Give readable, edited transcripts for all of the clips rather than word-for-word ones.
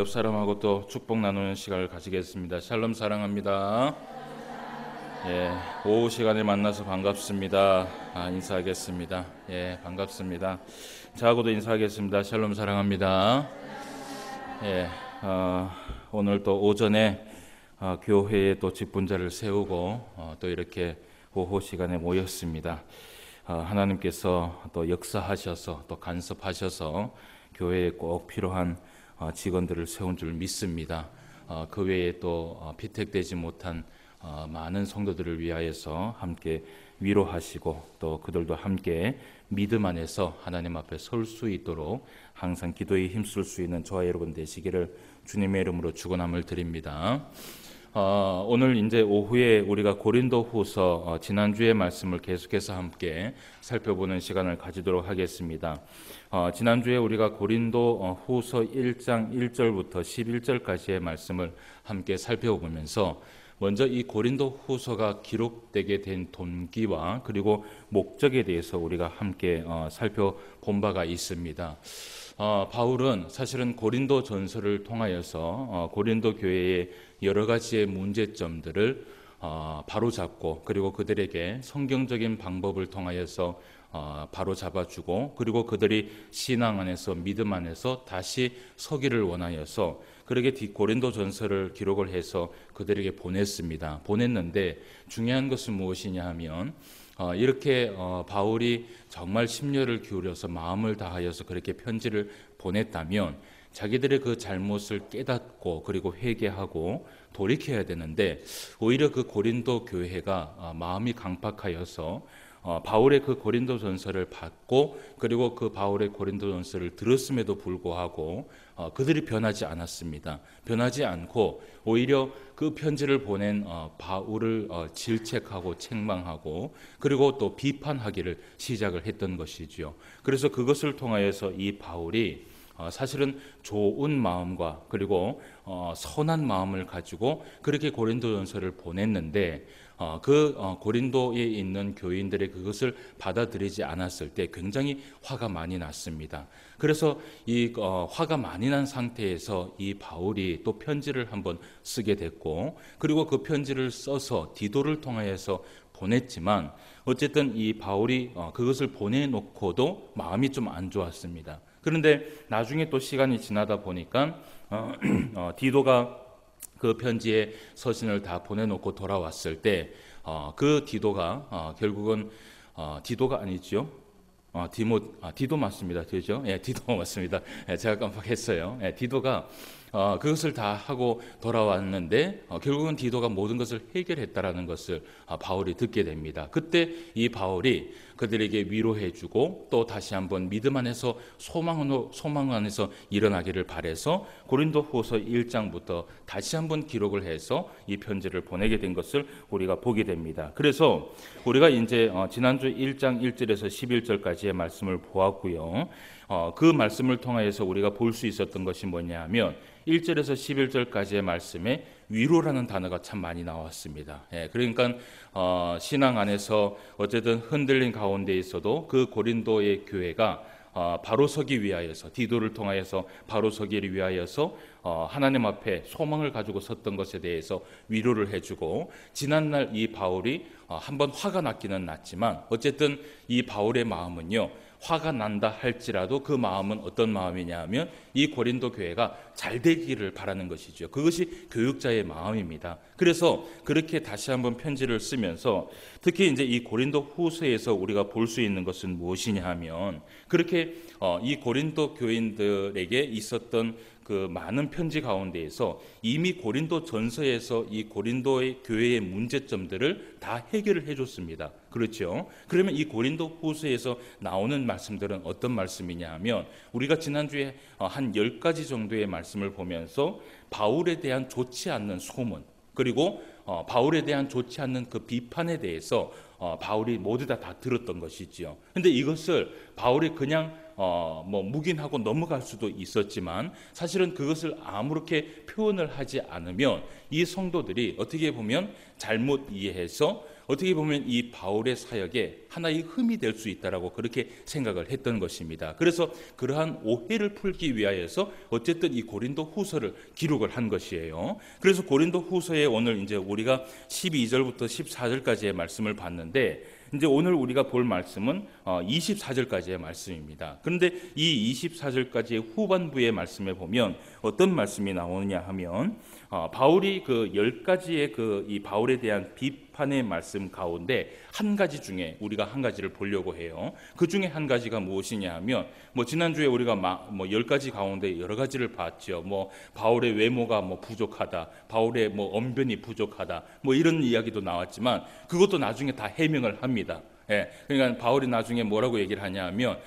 옆 사람하고 또 축복 나누는 시간을 가지겠습니다. 샬롬 사랑합니다. 예, 오후 시간에 만나서 반갑습니다. 인사하겠습니다. 예, 반갑습니다. 저하고도 인사하겠습니다. 샬롬 사랑합니다. 예, 오늘 또 오전에 교회에 또 직분자를 세우고 또 이렇게 오후 시간에 모였습니다. 하나님께서 또 역사하셔서 또 간섭하셔서 교회에 꼭 필요한 직원들을 세운 줄 믿습니다. 그 외에 또 피택되지 못한 많은 성도들을 위하여서 함께 위로하시고 또 그들도 함께 믿음 안에서 하나님 앞에 설 수 있도록 항상 기도에 힘쓸 수 있는 저와 여러분 되시기를 주님의 이름으로 축원함을 드립니다. 오늘 이제 오후에 우리가 고린도후서 지난주의 말씀을 계속해서 함께 살펴보는 시간을 가지도록 하겠습니다. 지난주에 우리가 고린도후서 1장 1절부터 11절까지의 말씀을 함께 살펴보면서 먼저 이 고린도후서가 기록되게 된 동기와 그리고 목적에 대해서 우리가 함께 살펴본 바가 있습니다. 바울은 사실은 고린도 전서를 통하여서 고린도 교회의 여러 가지의 문제점들을 바로잡고 그리고 그들에게 성경적인 방법을 통하여서 바로잡아주고 그리고 그들이 신앙 안에서 믿음 안에서 다시 서기를 원하여서 그렇게 고린도 전서를 기록을 해서 그들에게 보냈는데 중요한 것은 무엇이냐 하면 이렇게 바울이 정말 심려를 기울여서 마음을 다하여서 그렇게 편지를 보냈다면 자기들의 그 잘못을 깨닫고 그리고 회개하고 돌이켜야 되는데 오히려 그 고린도 교회가 마음이 강팍하여서 바울의 그 고린도 전서를 받고 그리고 그 바울의 고린도 전서를 들었음에도 불구하고 그들이 변하지 않았습니다. 변하지 않고 오히려 그 편지를 보낸 바울을 질책하고 책망하고 그리고 또 비판하기를 시작을 했던 것이지요. 그래서 그것을 통하여서 이 바울이 사실은 좋은 마음과 그리고 선한 마음을 가지고 그렇게 고린도전서를 보냈는데 그 고린도에 있는 교인들의 그것을 받아들이지 않았을 때 굉장히 화가 많이 났습니다. 그래서 이 화가 많이 난 상태에서 이 바울이 또 편지를 한번 쓰게 됐고 그리고 그 편지를 써서 디도를 통하여서 보냈지만 어쨌든 이 바울이 그것을 보내놓고도 마음이 좀 안 좋았습니다. 그런데 나중에 또 시간이 지나다 보니까 디도가 그 편지에 서신을 다 보내놓고 돌아왔을 때 그 디도가 결국은 디도가 아니죠. 디도 맞습니다. 되죠? 예, 디도 맞습니다. 예, 제가 깜빡했어요. 예, 디도가 그것을 다 하고 돌아왔는데 결국은 디도가 모든 것을 해결했다라는 것을 바울이 듣게 됩니다. 그때 이 바울이 그들에게 위로해주고 또 다시 한번 믿음 안에서 소망 안에서 일어나기를 바라서 고린도후서 1장부터 다시 한번 기록을 해서 이 편지를 보내게 된 것을 우리가 보게 됩니다. 그래서 우리가 이제 지난주 1장 1절에서 11절까지의 말씀을 보았고요. 그 말씀을 통하여서 우리가 볼 수 있었던 것이 뭐냐 하면 1절에서 11절까지의 말씀에 위로라는 단어가 참 많이 나왔습니다. 예, 그러니까 신앙 안에서 어쨌든 흔들린 가운데 있어도 그 고린도의 교회가 바로 서기 위하여서 디도를 통하여서 바로 서기를 위하여서 하나님 앞에 소망을 가지고 섰던 것에 대해서 위로를 해주고 지난날 이 바울이 한번 화가 났기는 났지만 어쨌든 이 바울의 마음은요 화가 난다 할지라도 그 마음은 어떤 마음이냐 하면 이 고린도 교회가 잘 되기를 바라는 것이죠. 그것이 교육자의 마음입니다. 그래서 그렇게 다시 한번 편지를 쓰면서 특히 이제 이 고린도 후서에서 우리가 볼 수 있는 것은 무엇이냐 하면 그렇게 이 고린도 교인들에게 있었던 그 많은 편지 가운데에서 이미 고린도 전서에서 이 고린도의 교회의 문제점들을 다 해결을 해줬습니다. 그렇죠? 그러면 이 고린도 후서에서 나오는 말씀들은 어떤 말씀이냐 하면 우리가 지난주에 한 10가지 정도의 말씀을 보면서 바울에 대한 좋지 않는 소문 그리고 바울에 대한 좋지 않는 그 비판에 대해서 바울이 모두 다 들었던 것이지요. 그런데 이것을 바울이 그냥 묵인하고 넘어갈 수도 있었지만 사실은 그것을 아무렇게 표현을 하지 않으면 이 성도들이 어떻게 보면 잘못 이해해서 어떻게 보면 이 바울의 사역에 하나의 흠이 될 수 있다라고 그렇게 생각을 했던 것입니다. 그래서 그러한 오해를 풀기 위하여서 어쨌든 이 고린도 후서를 기록을 한 것이에요. 그래서 고린도 후서에 오늘 이제 우리가 12절부터 14절까지의 말씀을 봤는데, 이제 오늘 우리가 볼 말씀은 24절까지의 말씀입니다. 그런데 이 24절까지의 후반부의 말씀에 보면 어떤 말씀이 나오느냐 하면, 바울이 그 10가지의 이 바울에 대한 비판의 말씀 가운데 한 가지 중에 우리가 한 가지를 보려고 해요. 그 중에 한 가지가 무엇이냐 하면, 지난주에 우리가 10가지 가운데 여러 가지를 봤죠. 바울의 외모가 부족하다, 바울의 언변이 부족하다, 이런 이야기도 나왔지만 그것도 나중에 다 해명을 합니다. 그러니까 바울이 나중에 뭐라고 얘기를 하냐 하면,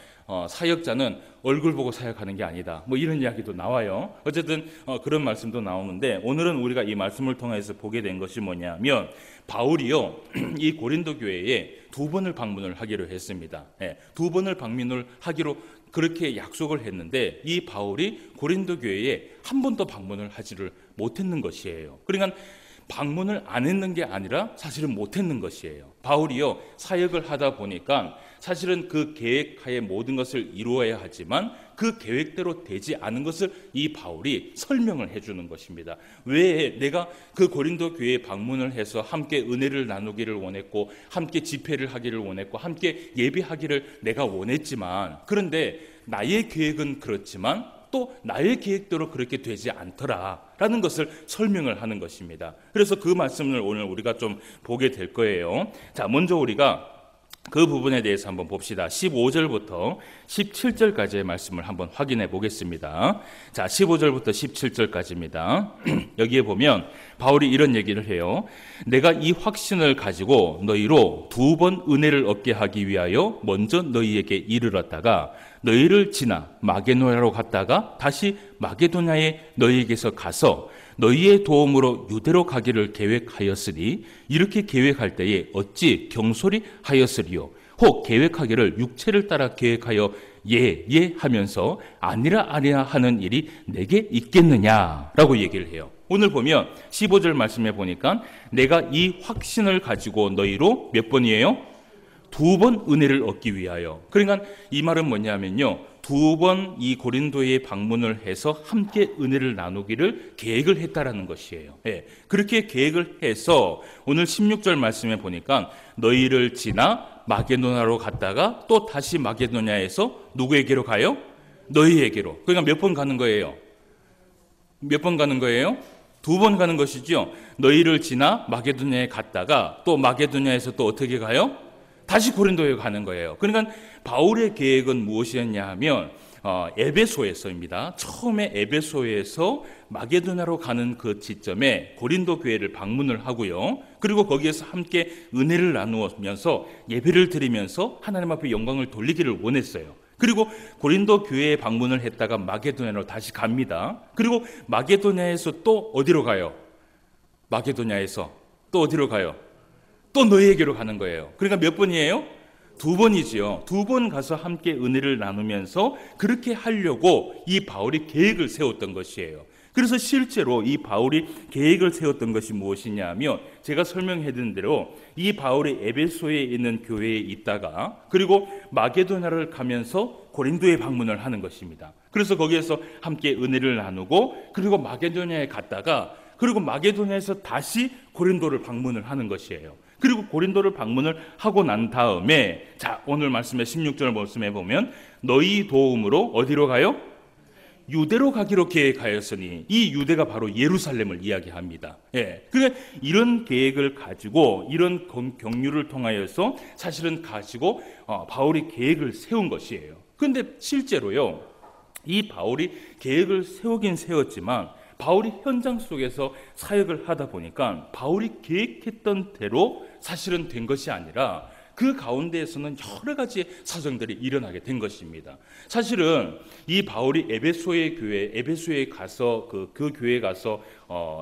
사역자는 얼굴 보고 사역하는 게 아니다, 이런 이야기도 나와요. 어쨌든 그런 말씀도 나오는데, 오늘은 우리가 이 말씀을 통해서 보게 된 것이 뭐냐면, 바울이요 이 고린도 교회에 2번을 방문을 하기로 했습니다. 2번을 방문을 하기로 그렇게 약속을 했는데, 이 바울이 고린도 교회에 한 번도 방문을 하지를 못했는 것이에요. 그러니까 방문을 안 했는 게 아니라 사실은 못했는 것이에요. 바울이요 사역을 하다 보니까 사실은 그 계획하에 모든 것을 이루어야 하지만 그 계획대로 되지 않은 것을 이 바울이 설명을 해주는 것입니다. 왜 내가 그 고린도 교회에 방문을 해서 함께 은혜를 나누기를 원했고, 함께 집회를 하기를 원했고, 함께 예배하기를 내가 원했지만, 그런데 나의 계획은 그렇지만 또 나의 계획대로 그렇게 되지 않더라라는 것을 설명을 하는 것입니다. 그래서 그 말씀을 오늘 우리가 좀 보게 될 거예요. 자, 먼저 우리가 그 부분에 대해서 한번 봅시다. 15절부터 17절까지의 말씀을 한번 확인해 보겠습니다. 자, 15절부터 17절까지입니다. 여기에 보면 바울이 이런 얘기를 해요. 내가 이 확신을 가지고 너희로 2번 은혜를 얻게 하기 위하여 먼저 너희에게 이르렀다가 너희를 지나 마게도냐로 갔다가 다시 마게도냐에 너희에게서 가서 너희의 도움으로 유대로 가기를 계획하였으니, 이렇게 계획할 때에 어찌 경솔히 하였으리요? 혹 계획하기를 육체를 따라 계획하여 예 하면서 아니라 하는 일이 내게 있겠느냐라고 얘기를 해요. 오늘 보면 15절 말씀에 보니까 내가 이 확신을 가지고 너희로 몇 번이에요? 2번 은혜를 얻기 위하여. 그러니까 이 말은 뭐냐면요, 2번 이 고린도에 방문을 해서 함께 은혜를 나누기를 계획을 했다라는 것이에요. 그렇게 계획을 해서 오늘 16절 말씀에 보니까 너희를 지나 마게도냐로 갔다가 또 다시 마게도냐에서 누구에게로 가요? 너희에게로. 그러니까 몇 번 가는 거예요? 몇 번 가는 거예요? 2번 가는 것이죠. 너희를 지나 마게도냐에 갔다가 또 마게도냐에서 또 어떻게 가요? 다시 고린도에 가는 거예요. 그러니까 바울의 계획은 무엇이었냐 하면 에베소에서입니다. 처음에 에베소에서 마게도냐로 가는 그 지점에 고린도 교회를 방문을 하고요. 그리고 거기에서 함께 은혜를 나누면서 예배를 드리면서 하나님 앞에 영광을 돌리기를 원했어요. 그리고 고린도 교회에 방문을 했다가 마게도냐로 다시 갑니다. 그리고 마게도냐에서 또 어디로 가요? 마게도냐에서 또 어디로 가요? 또 너희에게로 가는 거예요. 그러니까 몇 번이에요? 2번이지요. 2번 가서 함께 은혜를 나누면서 그렇게 하려고 이 바울이 계획을 세웠던 것이에요. 그래서 실제로 이 바울이 계획을 세웠던 것이 무엇이냐 하면, 제가 설명해드린 대로 이 바울이 에베소에 있는 교회에 있다가 그리고 마게도냐를 가면서 고린도에 방문을 하는 것입니다. 그래서 거기에서 함께 은혜를 나누고, 그리고 마게도냐에 갔다가 그리고 마게도냐에서 다시 고린도를 방문을 하는 것이에요. 그리고 고린도를 방문을 하고 난 다음에, 자, 오늘 말씀의 16절 말씀에 보면 너희 도움으로 어디로 가요? 유대로 가기로 계획하였으니, 이 유대가 바로 예루살렘을 이야기합니다. 그러니까 이런 계획을 가지고, 이런 경유를 통하여서 사실은 가지고 바울이 계획을 세운 것이에요. 그런데 실제로요, 이 바울이 계획을 세우긴 세웠지만 바울이 현장 속에서 사역을 하다 보니까 바울이 계획했던 대로 사실은 된 것이 아니라 그 가운데에서는 여러 가지 사정들이 일어나게 된 것입니다. 사실은 이 바울이 에베소에 가서 그 교회에 가서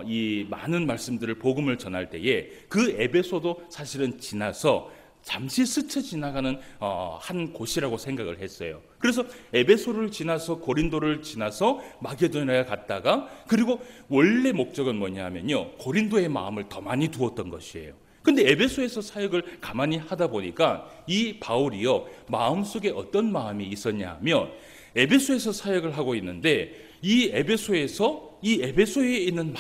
이 많은 말씀들을 복음을 전할 때에 그 에베소도 사실은 지나서 잠시 스쳐 지나가는 한 곳이라고 생각을 했어요. 그래서 에베소를 지나서 고린도를 지나서 마게도냐에 갔다가, 그리고 원래 목적은 뭐냐면요, 고린도의 마음을 더 많이 두었던 것이에요. 근데 에베소에서 사역을 가만히 하다 보니까 이 바울이요, 마음속에 어떤 마음이 있었냐 하면, 에베소에서 사역을 하고 있는데 이 에베소에 있는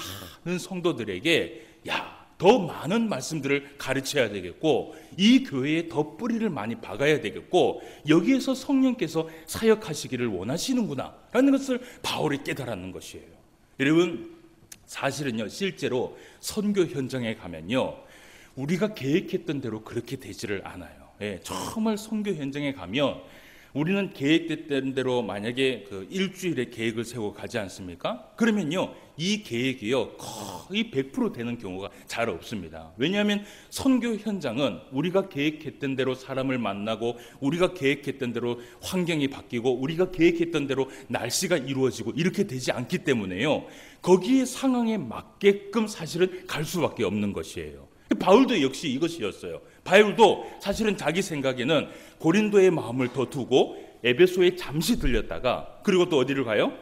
많은 성도들에게 더 많은 말씀들을 가르쳐야 되겠고, 이 교회에 더 뿌리를 많이 박아야 되겠고, 여기에서 성령께서 사역하시기를 원하시는구나 라는 것을 바울이 깨달았는 것이에요. 여러분, 사실은요, 실제로 선교 현장에 가면요, 우리가 계획했던 대로 그렇게 되지를 않아요. 정말 선교 현장에 가면 우리는 계획됐던 대로 만약에 그 일주일의 계획을 세우고 가지 않습니까? 그러면요, 이 계획이요, 거의 100% 되는 경우가 잘 없습니다. 왜냐하면 선교 현장은 우리가 계획했던 대로 사람을 만나고, 우리가 계획했던 대로 환경이 바뀌고, 우리가 계획했던 대로 날씨가 이루어지고 이렇게 되지 않기 때문에요, 거기에 상황에 맞게끔 사실은 갈 수밖에 없는 것이에요. 바울도 역시 이것이었어요. 바울도 사실은 자기 생각에는 고린도의 마음을 더 두고 에베소에 잠시 들렸다가, 그리고 또 어디를 가요?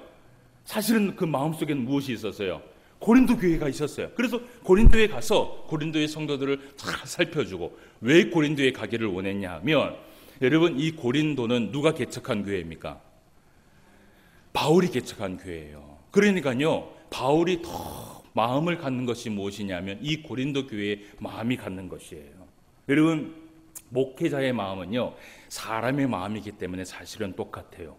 사실은 그 마음속에는 무엇이 있었어요? 고린도 교회가 있었어요. 그래서 고린도에 가서 고린도의 성도들을 잘 살펴주고, 왜 고린도에 가기를 원했냐 하면, 여러분, 이 고린도는 누가 개척한 교회입니까? 바울이 개척한 교회예요. 그러니까요, 바울이 더 마음을 갖는 것이 무엇이냐면 이 고린도 교회의 마음이 갖는 것이에요. 여러분, 목회자의 마음은요, 사람의 마음이기 때문에 사실은 똑같아요.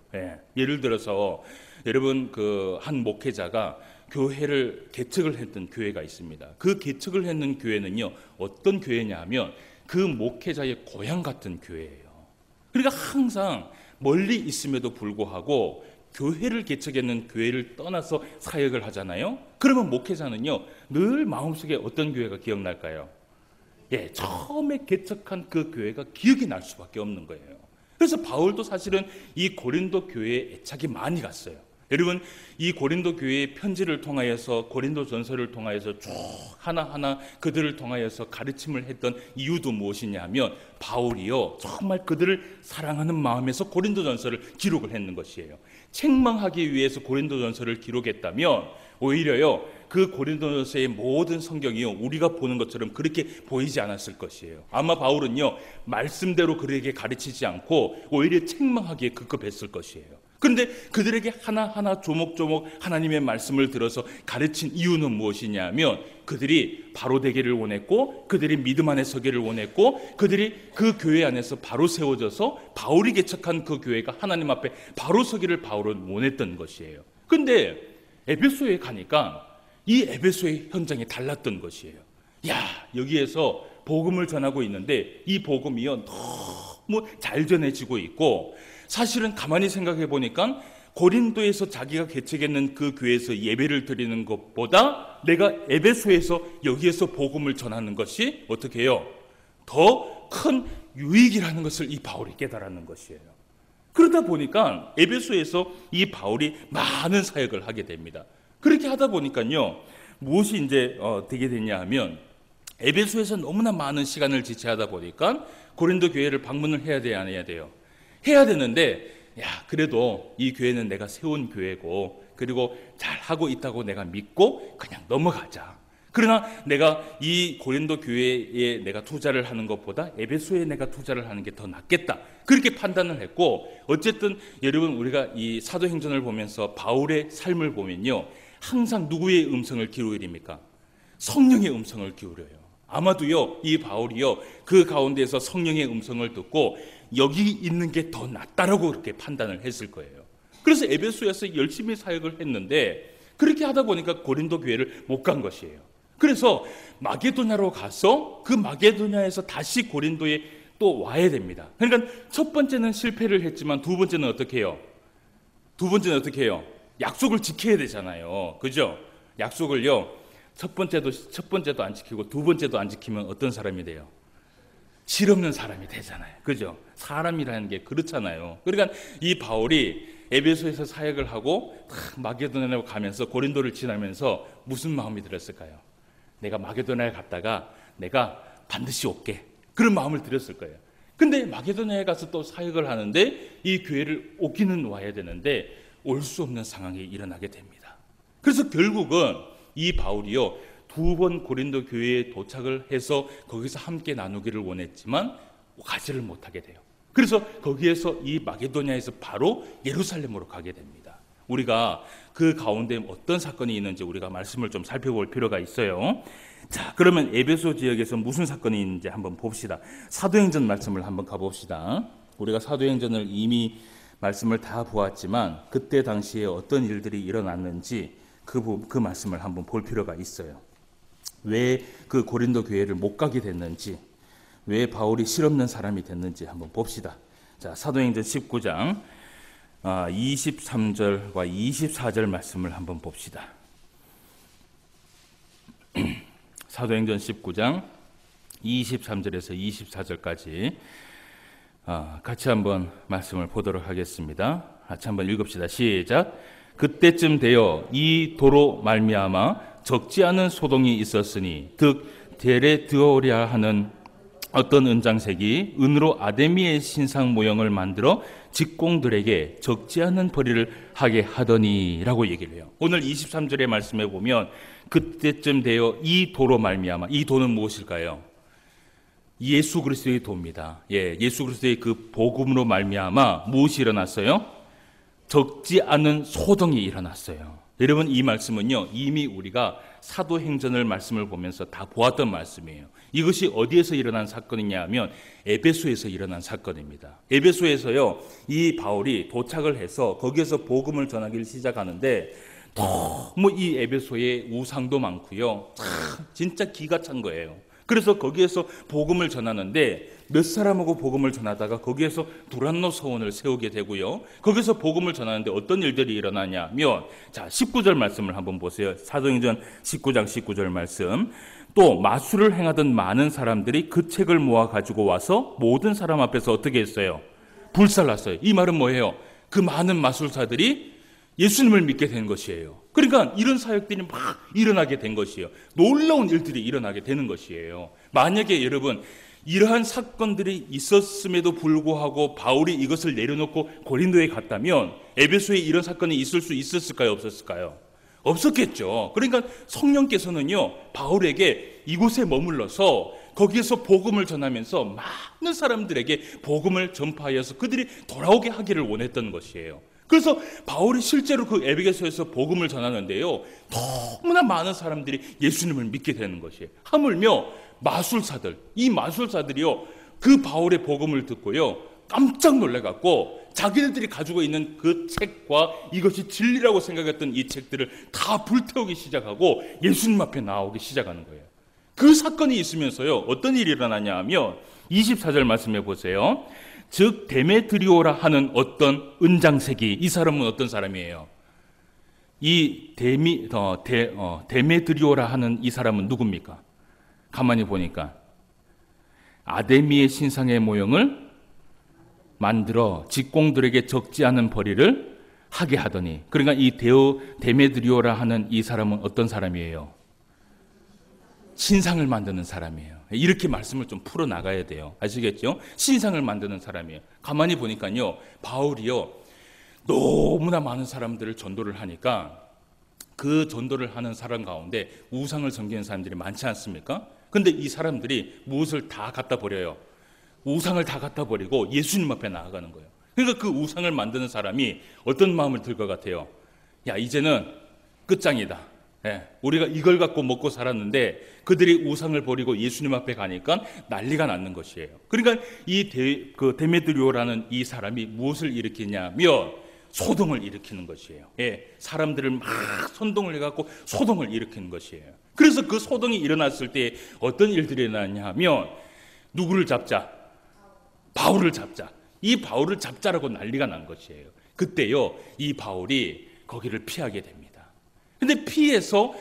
예를 들어서 여러분, 그 한 목회자가 교회를 개척을 했던 교회가 있습니다. 그 개척을 했는 교회는요, 어떤 교회냐 하면 그 목회자의 고향 같은 교회예요. 그러니까 항상 멀리 있음에도 불구하고 교회를 개척했는 교회를 떠나서 사역을 하잖아요. 그러면 목회자는요, 늘 마음속에 어떤 교회가 기억날까요? 처음에 개척한 그 교회가 기억이 날 수밖에 없는 거예요. 그래서 바울도 사실은 이 고린도 교회에 애착이 많이 갔어요. 여러분, 이 고린도 교회의 편지를 통하여서, 고린도 전서를 통하여서 쭉 하나하나 그들을 통하여서 가르침을 했던 이유도 무엇이냐 하면, 바울이요, 정말 그들을 사랑하는 마음에서 고린도 전서를 기록을 했는 것이에요. 책망하기 위해서 고린도 전서를 기록했다면 오히려요, 그 고린도 전서의 모든 성경이요, 우리가 보는 것처럼 그렇게 보이지 않았을 것이에요. 아마 바울은요, 말씀대로 그들에게 가르치지 않고 오히려 책망하기에 급급했을 것이에요. 그런데 그들에게 하나하나 조목조목 하나님의 말씀을 들어서 가르친 이유는 무엇이냐면, 그들이 바로 되기를 원했고, 그들이 믿음 안에 서기를 원했고, 그들이 그 교회 안에서 바로 세워져서 바울이 개척한 그 교회가 하나님 앞에 바로 서기를 바울은 원했던 것이에요. 그런데 에베소에 가니까 이 에베소의 현장이 달랐던 것이에요. 여기에서 복음을 전하고 있는데 이 복음이요, 너무 잘 전해지고 있고, 사실은 가만히 생각해 보니까 고린도에서 자기가 개척했는 그 교회에서 예배를 드리는 것보다 내가 에베소에서 여기에서 복음을 전하는 것이 어떻게 해요? 더 큰 유익이라는 것을 이 바울이 깨달았는 것이에요. 그러다 보니까 에베소에서 이 바울이 많은 사역을 하게 됩니다. 그렇게 하다 보니까요, 무엇이 이제 되게 되냐 하면, 에베소에서 너무나 많은 시간을 지체하다 보니까 고린도 교회를 방문을 해야 돼야 안 해야 돼요? 해야 되는데, 그래도 이 교회는 내가 세운 교회고, 그리고 잘하고 있다고 내가 믿고 그냥 넘어가자. 그러나 내가 이 고린도 교회에 내가 투자를 하는 것보다 에베소에 내가 투자를 하는 게 더 낫겠다, 그렇게 판단을 했고, 어쨌든 여러분, 우리가 이 사도행전을 보면서 바울의 삶을 보면요, 항상 누구의 음성을 기울입니까? 성령의 음성을 기울여요. 아마도요, 이 바울이요, 그 가운데서 성령의 음성을 듣고 여기 있는 게 더 낫다라고 그렇게 판단을 했을 거예요. 그래서 에베소에서 열심히 사역을 했는데, 그렇게 하다 보니까 고린도 교회를 못 간 것이에요. 그래서 마게도냐로 가서 그 마게도냐에서 다시 고린도에 또 와야 됩니다. 그러니까 첫 번째는 실패를 했지만 두 번째는 어떻게 해요? 두 번째는 어떻게 해요? 약속을 지켜야 되잖아요. 그죠? 약속을요, 첫 번째도 안 지키고 두 번째도 안 지키면 어떤 사람이 돼요? 실없는 사람이 되잖아요. 그죠? 사람이라는 게 그렇잖아요. 그러니까 이 바울이 에베소에서 사역을 하고 마게도냐로 가면서 고린도를 지나면서 무슨 마음이 들었을까요? 내가 마게도냐에 갔다가 내가 반드시 올게, 그런 마음을 들었을 거예요. 근데 마게도냐에 가서 또 사역을 하는데 이 교회를 오기는 와야 되는데 올 수 없는 상황이 일어나게 됩니다. 그래서 결국은 이 바울이요, 두 번 고린도 교회에 도착을 해서 거기서 함께 나누기를 원했지만 가지를 못하게 돼요. 그래서 거기에서 이 마게도냐에서 바로 예루살렘으로 가게 됩니다. 우리가 그 가운데 어떤 사건이 있는지 우리가 말씀을 좀 살펴볼 필요가 있어요. 자, 그러면 에베소 지역에서 무슨 사건이 있는지 한번 봅시다. 사도행전 말씀을 한번 가봅시다. 우리가 사도행전을 이미 말씀을 다 보았지만 그때 당시에 어떤 일들이 일어났는지 그 말씀을 한번 볼 필요가 있어요. 왜 그 고린도 교회를 못 가게 됐는지, 왜 바울이 실없는 사람이 됐는지 한번 봅시다. 자, 사도행전 19장 23절과 24절 말씀을 한번 봅시다. 사도행전 19장 23절에서 24절까지 같이 한번 말씀을 보도록 하겠습니다. 같이 한번 읽읍시다. 시작. 그때쯤 되어 이 도로 말미암아 적지 않은 소동이 있었으니 즉 데레드오랴 하는 어떤 은장색이 은으로 아데미의 신상 모형을 만들어 직공들에게 적지 않은 벌이를 하게 하더니 라고 얘기를 해요. 오늘 23절의 말씀에 보면 그때쯤 되어 이 도로 말미암아, 이 도는 무엇일까요? 예수 그리스도의 도입니다. 예수 그리스도의 그 복음으로 말미암아 무엇이 일어났어요? 적지 않은 소동이 일어났어요. 여러분, 이 말씀은요 이미 우리가 사도행전을 말씀을 보면서 다 보았던 말씀이에요. 이것이 어디에서 일어난 사건이냐 하면 에베소에서 일어난 사건입니다. 에베소에서요 이 바울이 도착을 해서 거기에서 복음을 전하기를 시작하는데 너무 이 에베소에 우상도 많고요, 진짜 기가 찬 거예요. 그래서 거기에서 복음을 전하는데 몇 사람하고 복음을 전하다가 거기에서 두란노 서원을 세우게 되고요, 거기서 복음을 전하는데 어떤 일들이 일어나냐면, 자 19절 말씀을 한번 보세요. 사도행전 19장 19절 말씀. 또 마술을 행하던 많은 사람들이 그 책을 모아 가지고 와서 모든 사람 앞에서 어떻게 했어요? 불살랐어요. 이 말은 뭐예요? 그 많은 마술사들이 예수님을 믿게 된 것이에요. 그러니까 이런 사역들이 막 일어나게 된 것이에요. 놀라운 일들이 일어나게 되는 것이에요. 만약에 여러분 이러한 사건들이 있었음에도 불구하고 바울이 이것을 내려놓고 고린도에 갔다면 에베소에 이런 사건이 있을 수 있었을까요? 없었을까요? 없었겠죠. 그러니까 성령께서는요 바울에게 이곳에 머물러서 거기에서 복음을 전하면서 많은 사람들에게 복음을 전파하여서 그들이 돌아오게 하기를 원했던 것이에요. 그래서 바울이 실제로 그 에베소에서 복음을 전하는데요 너무나 많은 사람들이 예수님을 믿게 되는 것이에요. 하물며 마술사들, 이 마술사들이요 그 바울의 복음을 듣고요 깜짝 놀래갖고 자기들이 가지고 있는 그 책과 이것이 진리라고 생각했던 이 책들을 다 불태우기 시작하고 예수님 앞에 나오기 시작하는 거예요. 그 사건이 있으면서요 어떤 일이 일어나냐 하면 24절 말씀해 보세요. 즉 데메드리오라 하는 어떤 은장색이, 이 사람은 어떤 사람이에요? 이 데메드리오라 하는 이 사람은 누굽니까? 가만히 보니까 아데미의 신상의 모형을 만들어 직공들에게 적지 않은 벌이를 하게 하더니, 그러니까 이 데메드리오라 하는 이 사람은 어떤 사람이에요? 신상을 만드는 사람이에요. 이렇게 말씀을 좀 풀어나가야 돼요. 아시겠죠? 신상을 만드는 사람이에요. 가만히 보니까요 바울이요 너무나 많은 사람들을 전도를 하니까 그 전도를 하는 사람 가운데 우상을 섬기는 사람들이 많지 않습니까? 근데 이 사람들이 무엇을 다 갖다 버려요? 우상을 다 갖다 버리고 예수님 앞에 나아가는 거예요. 그러니까 그 우상을 만드는 사람이 어떤 마음을 들 것 같아요? 야, 이제는 끝장이다. 우리가 이걸 갖고 먹고 살았는데 그들이 우상을 버리고 예수님 앞에 가니까 난리가 났는 것이에요. 그러니까 이 데메드리오라는 이 사람이 무엇을 일으키냐면 소동을 일으키는 것이에요. 사람들을 막 선동을 해갖고 소동을 일으키는 것이에요. 그래서 그 소동이 일어났을 때 어떤 일들이 일어나냐 하면 누구를 잡자? 바울을 잡자. 이 바울을 잡자라고 난리가 난 것이에요. 그때요 이 바울이 거기를 피하게 됩니다. 근데 피해서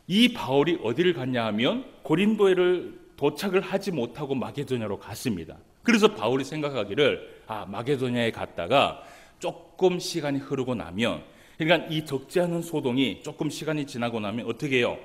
이 바울이 어디를 갔냐 하면 고린도에를 도착을 하지 못하고 마게도냐로 갔습니다. 그래서 바울이 생각하기를 마게도냐에 갔다가 조금 시간이 흐르고 나면, 그러니까 이 적지 않은 소동이 조금 시간이 지나고 나면 어떻게 해요?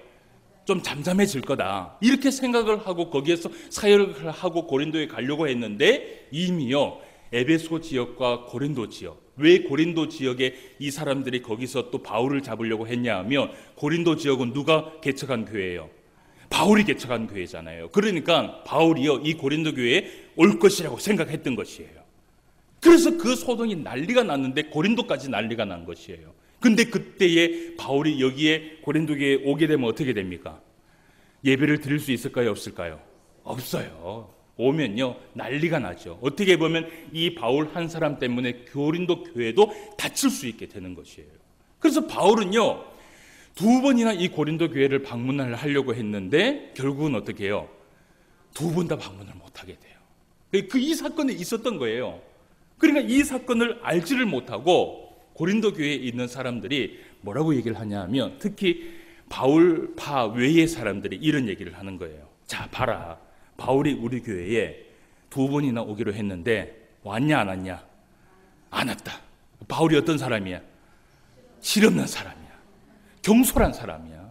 좀 잠잠해질 거다. 이렇게 생각을 하고 거기에서 사역을 하고 고린도에 가려고 했는데 이미요 에베소 지역과 고린도 지역, 왜 고린도 지역에 이 사람들이 거기서 또 바울을 잡으려고 했냐 하면 고린도 지역은 누가 개척한 교회예요? 바울이 개척한 교회잖아요. 그러니까 바울이요, 이 고린도 교회에 올 것이라고 생각했던 것이에요. 그래서 그 소동이 난리가 났는데 고린도까지 난리가 난 것이에요. 근데 그때에 바울이 여기에 고린도 교회에 오게 되면 어떻게 됩니까? 예배를 드릴 수 있을까요? 없을까요? 없어요. 오면요 난리가 나죠. 어떻게 보면 이 바울 한 사람 때문에 고린도 교회도 닫힐 수 있게 되는 것이에요. 그래서 바울은요 2번이나 이 고린도 교회를 방문을 하려고 했는데 결국은 어떻게 해요? 2번 다 방문을 못하게 돼요. 이 사건이 있었던 거예요. 그러니까 이 사건을 알지를 못하고 고린도 교회에 있는 사람들이 뭐라고 얘기를 하냐면, 특히 바울파 외의 사람들이 이런 얘기를 하는 거예요. 자 봐라, 바울이 우리 교회에 2번이나 오기로 했는데 왔냐 안 왔냐? 안 왔다. 바울이 어떤 사람이야? 실없는 사람이야. 경솔한 사람이야.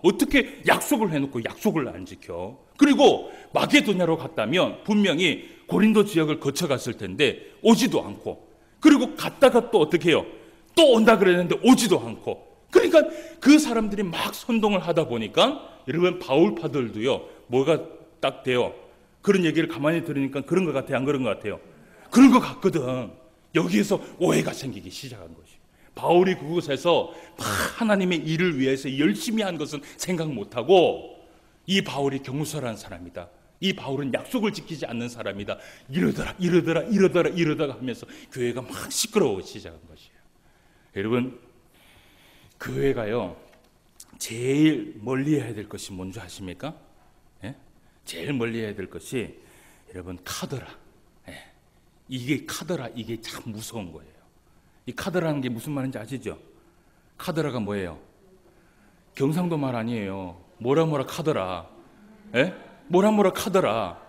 어떻게 약속을 해놓고 약속을 안 지켜? 그리고 마게도냐로 갔다면 분명히 고린도 지역을 거쳐갔을 텐데 오지도 않고, 그리고 갔다가 또 어떻게 해요? 또 온다 그랬는데 오지도 않고. 그러니까 그 사람들이 막 선동을 하다 보니까 여러분 바울파들도요 뭐가 딱 돼요? 그런 얘기를 가만히 들으니까 그런 것 같아요? 안 그런 것 같아요? 그런 것 같거든. 여기에서 오해가 생기기 시작한 것이. 바울이 그곳에서 하나님의 일을 위해서 열심히 한 것은 생각 못하고, 이 바울이 경솔한 사람이다, 이 바울은 약속을 지키지 않는 사람이다, 이러다가 하면서 교회가 막 시끄러워지기 시작한 것이에요. 여러분 교회가요 제일 멀리 해야 될 것이 뭔지 아십니까? 예? 제일 멀리 해야 될 것이 여러분 카더라. 예. 이게 카더라, 이게 참 무서운 거예요. 이 카더라는 게 무슨 말인지 아시죠? 카더라가 뭐예요? 경상도 말 아니에요. 뭐라 카더라. 예? 뭐라 카더라.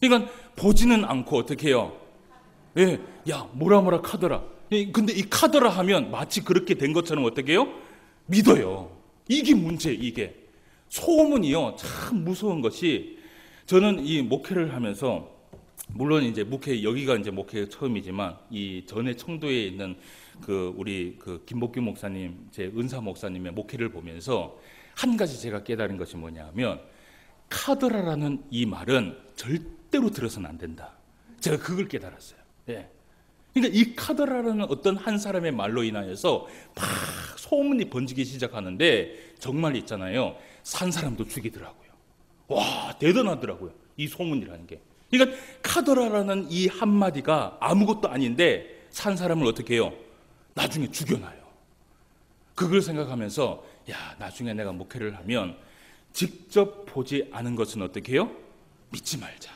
그러니까 보지는 않고 어떻게 해요? 예, 야 뭐라 카더라. 근데 이 카더라 하면 마치 그렇게 된 것처럼 어떻게 해요? 믿어요. 이게 문제예요. 이게 소문이요 참 무서운 것이, 저는 이 목회를 하면서 물론 이제 여기가 이제 목회 처음이지만 이 전에 청도에 있는 우리 김복규 목사님, 제 은사 목사님의 목회를 보면서 한 가지 제가 깨달은 것이 뭐냐면, 카더라라는 이 말은 절대로 들어서는 안 된다. 제가 그걸 깨달았어요. 예. 그러니까 이 카더라라는 어떤 한 사람의 말로 인하여서 막 소문이 번지기 시작하는데, 정말 있잖아요 산 사람도 죽이더라고요. 와 대단하더라고요 이 소문이라는 게. 그러니까 카더라라는 이 한마디가 아무것도 아닌데 산 사람을 어떻게 해요? 나중에 죽여놔요. 그걸 생각하면서 야 나중에 내가 목회를 하면 직접 보지 않은 것은 어떻게 해요? 믿지 말자.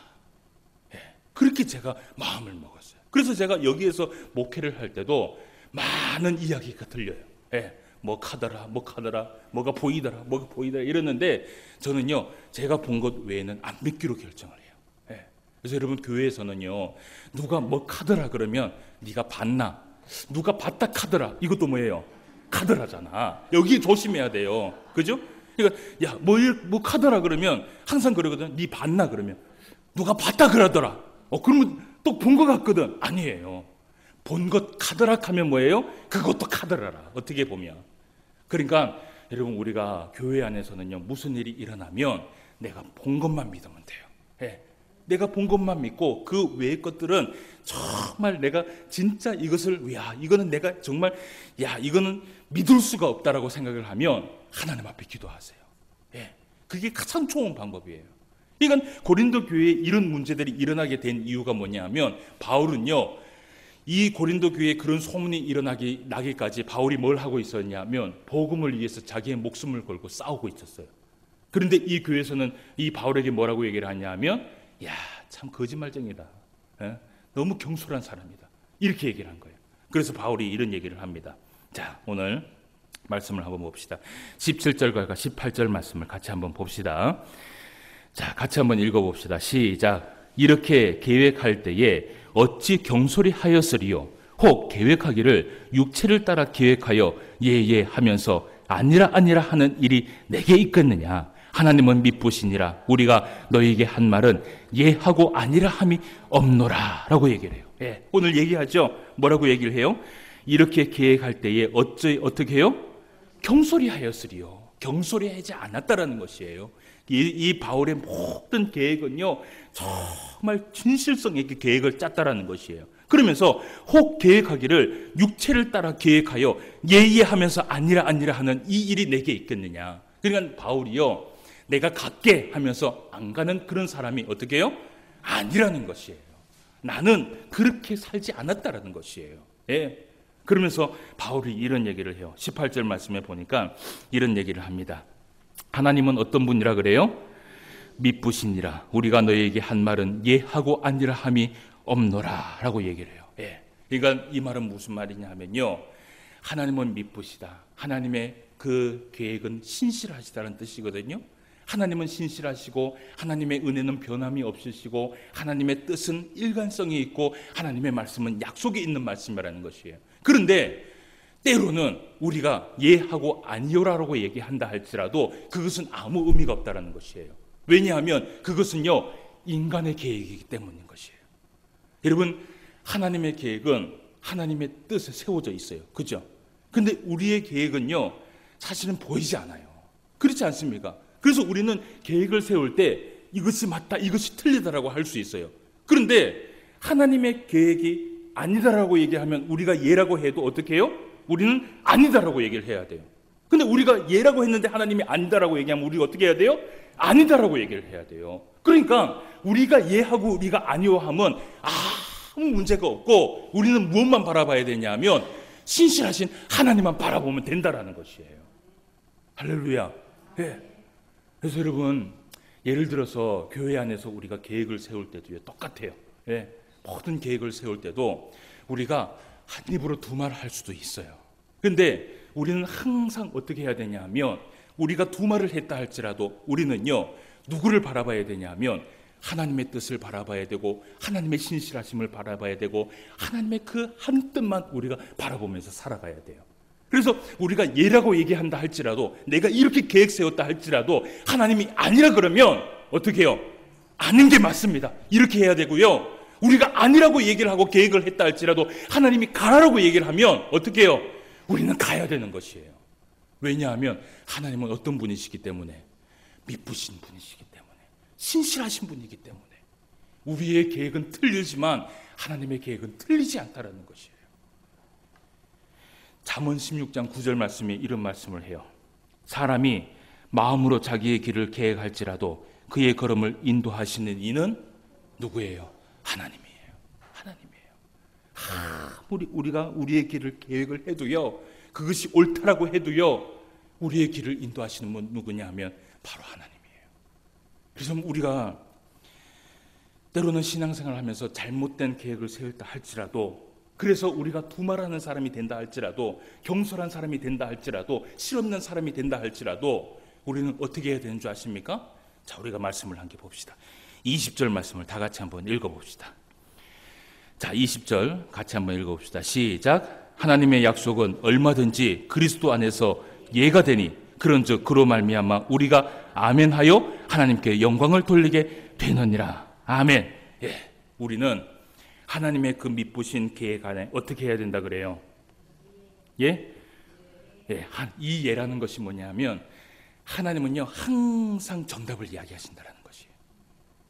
예, 그렇게 제가 마음을 먹었어요. 그래서 제가 여기에서 목회를 할 때도 많은 이야기가 들려요. 예, 뭐 카더라, 뭐가 보이더라 이러는데 저는요 제가 본 것 외에는 안 믿기로 결정을 해요. 예, 그래서 여러분 교회에서는요 누가 뭐 카더라 그러면 네가 봤나? 누가 봤다 카더라, 이것도 뭐예요? 카더라잖아. 여기 조심해야 돼요. 그죠? 그러니까 야 뭐 카더라 그러면 항상 그러거든. 네 봤나 그러면 누가 봤다 그러더라. 그러면 또 본 것 같거든. 아니에요. 본 것 카더라 하면 뭐예요? 그것도 카더라라. 어떻게 보면. 그러니까 여러분 우리가 교회 안에서는요 무슨 일이 일어나면 내가 본 것만 믿으면 돼요. 예. 내가 본 것만 믿고 그 외의 것들은 정말 내가 진짜 이것을 이거는 내가 정말 이거는 믿을 수가 없다라고 생각을 하면 하나님 앞에 기도하세요. 예. 그게 가장 좋은 방법이에요. 그러니까 고린도 교회에 이런 문제들이 일어나게 된 이유가 뭐냐면, 바울은요 이 고린도 교회에 그런 소문이 나기까지 바울이 뭘 하고 있었냐면 복음을 위해서 자기의 목숨을 걸고 싸우고 있었어요. 그런데 이 교회에서는 이 바울에게 뭐라고 얘기를 하냐면 참 거짓말쟁이다. 예? 너무 경솔한 사람이다. 이렇게 얘기를 한 거예요. 그래서 바울이 이런 얘기를 합니다. 자, 오늘 말씀을 한번 봅시다. 17절과 18절 말씀을 같이 한번 봅시다. 자, 같이 한번 읽어봅시다. 시작. 이렇게 계획할 때에 어찌 경솔히 하였으리요? 혹 계획하기를 육체를 따라 계획하여 예예 하면서 아니라 하는 일이 내게 있겠느냐? 하나님은 미쁘시니라. 우리가 너에게 한 말은 예하고 아니라 함이 없노라 라고 얘기를 해요. 예, 오늘 얘기하죠. 뭐라고 얘기를 해요? 이렇게 계획할 때에 어떻게 해요? 경솔히 하였으리요. 경솔하지 않았다라는 것이에요. 이 바울의 모든 계획은요, 정말 진실성 있게 계획을 짰다라는 것이에요. 그러면서 혹 계획하기를 육체를 따라 계획하여 예의하면서 아니라 하는 이 일이 내게 있겠느냐. 그러니까 바울이요, 내가 갈게 하면서 안 가는 그런 사람이 어떻게 해요? 아니라는 것이에요. 나는 그렇게 살지 않았다라는 것이에요. 예. 그러면서 바울이 이런 얘기를 해요. 18절 말씀에 보니까 이런 얘기를 합니다. 하나님은 어떤 분이라 그래요? 미쁘시니라. 우리가 너에게 한 말은 예하고 아니라 함이 없노라 라고 얘기를 해요. 예. 그러니까 이 말은 무슨 말이냐 하면요, 하나님은 미쁘시다. 하나님의 그 계획은 신실하시다는 뜻이거든요. 하나님은 신실하시고 하나님의 은혜는 변함이 없으시고 하나님의 뜻은 일관성이 있고 하나님의 말씀은 약속이 있는 말씀이라는 것이에요. 그런데 때로는 우리가 예하고 아니요라고 얘기한다 할지라도 그것은 아무 의미가 없다라는 것이에요. 왜냐하면 그것은요, 인간의 계획이기 때문인 것이에요. 여러분, 하나님의 계획은 하나님의 뜻에 세워져 있어요. 그죠? 근데 우리의 계획은요, 사실은 보이지 않아요. 그렇지 않습니까? 그래서 우리는 계획을 세울 때 이것이 맞다, 이것이 틀리다라고 할 수 있어요. 그런데 하나님의 계획이 아니다라고 얘기하면 우리가 예라고 해도 어떻게 해요? 우리는 아니다라고 얘기를 해야 돼요. 근데 우리가 예라고 했는데 하나님이 아니다라고 얘기하면 우리가 어떻게 해야 돼요? 아니다라고 얘기를 해야 돼요. 그러니까 우리가 예하고 우리가 아니요 하면 아무 문제가 없고 우리는 무엇만 바라봐야 되냐면 신실하신 하나님만 바라보면 된다라는 것이에요. 할렐루야. 예. 그래서 여러분, 예를 들어서 교회 안에서 우리가 계획을 세울 때도요, 똑같아요. 예. 모든 계획을 세울 때도 우리가 한 입으로 두 말 할 수도 있어요. 그런데 우리는 항상 어떻게 해야 되냐 하면 우리가 두 말을 했다 할지라도 우리는요, 누구를 바라봐야 되냐 하면 하나님의 뜻을 바라봐야 되고 하나님의 신실하심을 바라봐야 되고 하나님의 그 한 뜻만 우리가 바라보면서 살아가야 돼요. 그래서 우리가 예라고 얘기한다 할지라도 내가 이렇게 계획 세웠다 할지라도 하나님이 아니라 그러면 어떻게 해요? 아닌 게 맞습니다. 이렇게 해야 되고요. 우리가 아니라고 얘기를 하고 계획을 했다 할지라도 하나님이 가라고 얘기를 하면 어떻게 해요? 우리는 가야 되는 것이에요. 왜냐하면 하나님은 어떤 분이시기 때문에, 미쁘신 분이시기 때문에, 신실하신 분이기 때문에 우리의 계획은 틀리지만 하나님의 계획은 틀리지 않다라는 것이에요. 잠언 16장 9절 말씀이 이런 말씀을 해요. 사람이 마음으로 자기의 길을 계획할지라도 그의 걸음을 인도하시는 이는 누구예요? 하나님이에요. 하나님이에요. 우리가 우리의 길을 계획을 해도요, 그것이 옳다라고 해도요, 우리의 길을 인도하시는 분 누구냐 하면 바로 하나님이에요. 그래서 우리가 때로는 신앙생활을 하면서 잘못된 계획을 세웠다 할지라도, 그래서 우리가 두말하는 사람이 된다 할지라도, 경솔한 사람이 된다 할지라도, 실없는 사람이 된다 할지라도 우리는 어떻게 해야 되는 줄 아십니까? 자, 우리가 말씀을 함께 봅시다. 20절 말씀을 다 같이 한번 읽어봅시다. 자, 20절 같이 한번 읽어봅시다. 시작. 하나님의 약속은 얼마든지 그리스도 안에서 예가 되니 그런즉 그로 말미암아 우리가 아멘하여 하나님께 영광을 돌리게 되느니라. 아멘. 예, 우리는 하나님의 그 미쁘신 계획 안에 어떻게 해야 된다 그래요? 예? 예, 이 예라는 것이 뭐냐면 하나님은요, 항상 정답을 이야기하신다는 것이에요.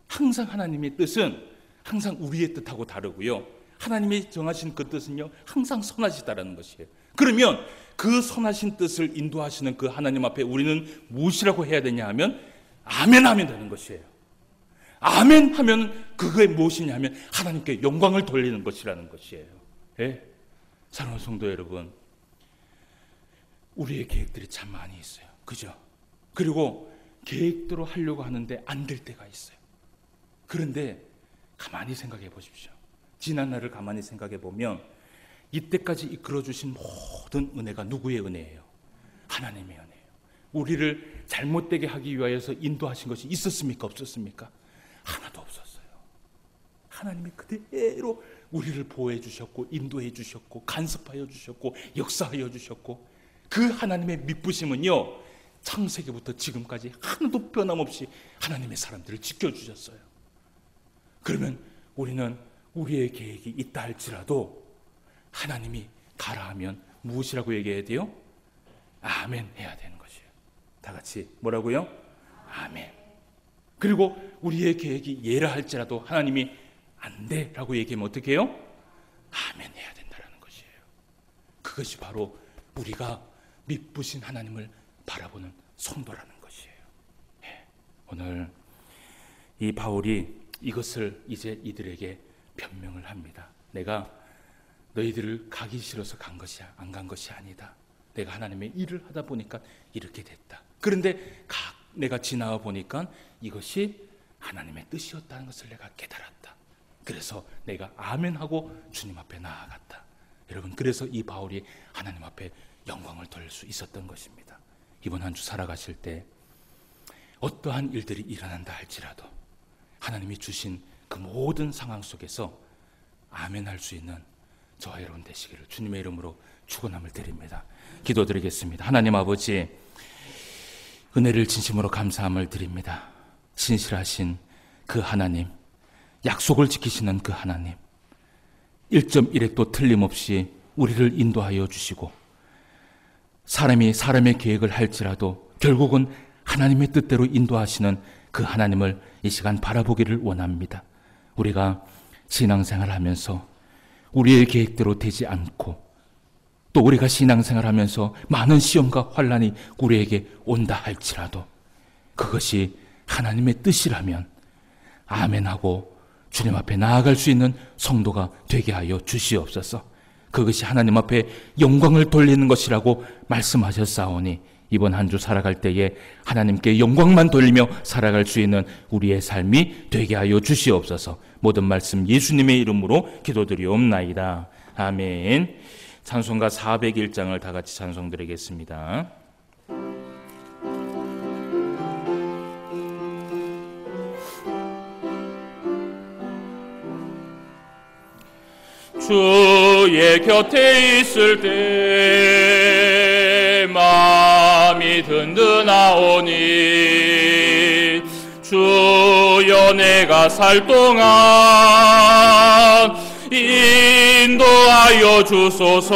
항상 하나님의 뜻은 항상 우리의 뜻하고 다르고요, 하나님이 정하신 그 뜻은요, 항상 선하시다라는 것이에요. 그러면 그 선하신 뜻을 인도하시는 그 하나님 앞에 우리는 무엇이라고 해야 되냐 하면 아멘 하면 되는 것이에요. 아멘 하면 그게 무엇이냐 하면 하나님께 영광을 돌리는 것이라는 것이에요. 예? 사랑하는 성도 여러분, 우리의 계획들이 참 많이 있어요. 그죠? 그리고 계획대로 하려고 하는데 안 될 때가 있어요. 그런데 가만히 생각해 보십시오. 지난 날을 가만히 생각해 보면 이때까지 이끌어 주신 모든 은혜가 누구의 은혜예요? 하나님의 은혜예요. 우리를 잘못되게 하기 위하여서 인도하신 것이 있었습니까? 없었습니까? 하나도 없었어요. 하나님이 그대로 우리를 보호해 주셨고 인도해 주셨고 간섭하여 주셨고 역사하여 주셨고, 그 하나님의 미쁘심은요, 창세기부터 지금까지 하나도 변함없이 하나님의 사람들을 지켜주셨어요. 그러면 우리는 우리의 계획이 있다 할지라도 하나님이 가라 하면 무엇이라고 얘기해야 돼요? 아멘 해야 되는 것이에요. 다 같이 뭐라고요? 아멘. 그리고 우리의 계획이 예라 할지라도 하나님이 안 돼라고 얘기하면 어떻게 해요? 아멘 해야 된다는 것이에요. 그것이 바로 우리가 미쁘신 하나님을 바라보는 성도라는 것이에요. 오늘 이 바울이 이것을 이제 이들에게 변명을 합니다. 내가 너희들을 가기 싫어서 간 것이 안 간 것이 아니다. 내가 하나님의 일을 하다 보니까 이렇게 됐다. 그런데 내가 지나와 보니까 이것이 하나님의 뜻이었다는 것을 내가 깨달았다. 그래서 내가 아멘하고 주님 앞에 나아갔다. 여러분, 그래서 이 바울이 하나님 앞에 영광을 돌릴 수 있었던 것입니다. 이번 한 주 살아가실 때 어떠한 일들이 일어난다 할지라도 하나님이 주신 그 모든 상황 속에서 아멘할 수 있는 저와 여러분 되시기를 주님의 이름으로 축원함을 드립니다. 기도드리겠습니다. 하나님 아버지, 은혜를 진심으로 감사함을 드립니다. 신실하신 그 하나님, 약속을 지키시는 그 하나님, 1.1핵도 틀림없이 우리를 인도하여 주시고 사람이 사람의 계획을 할지라도 결국은 하나님의 뜻대로 인도하시는 그 하나님을 이 시간 바라보기를 원합니다. 우리가 신앙생활을 하면서 우리의 계획대로 되지 않고 또 우리가 신앙생활을 하면서 많은 시험과 환난이 우리에게 온다 할지라도 그것이 하나님의 뜻이라면 아멘하고 주님 앞에 나아갈 수 있는 성도가 되게 하여 주시옵소서. 그것이 하나님 앞에 영광을 돌리는 것이라고 말씀하셨사오니 이번 한 주 살아갈 때에 하나님께 영광만 돌리며 살아갈 수 있는 우리의 삶이 되게 하여 주시옵소서. 모든 말씀 예수님의 이름으로 기도드리옵나이다. 아멘. 찬송가 401장을 다 같이 찬송드리겠습니다. 주의 곁에 있을 때 마음이 든든하오니 주여 내가 살 동안 인도하여 주소서.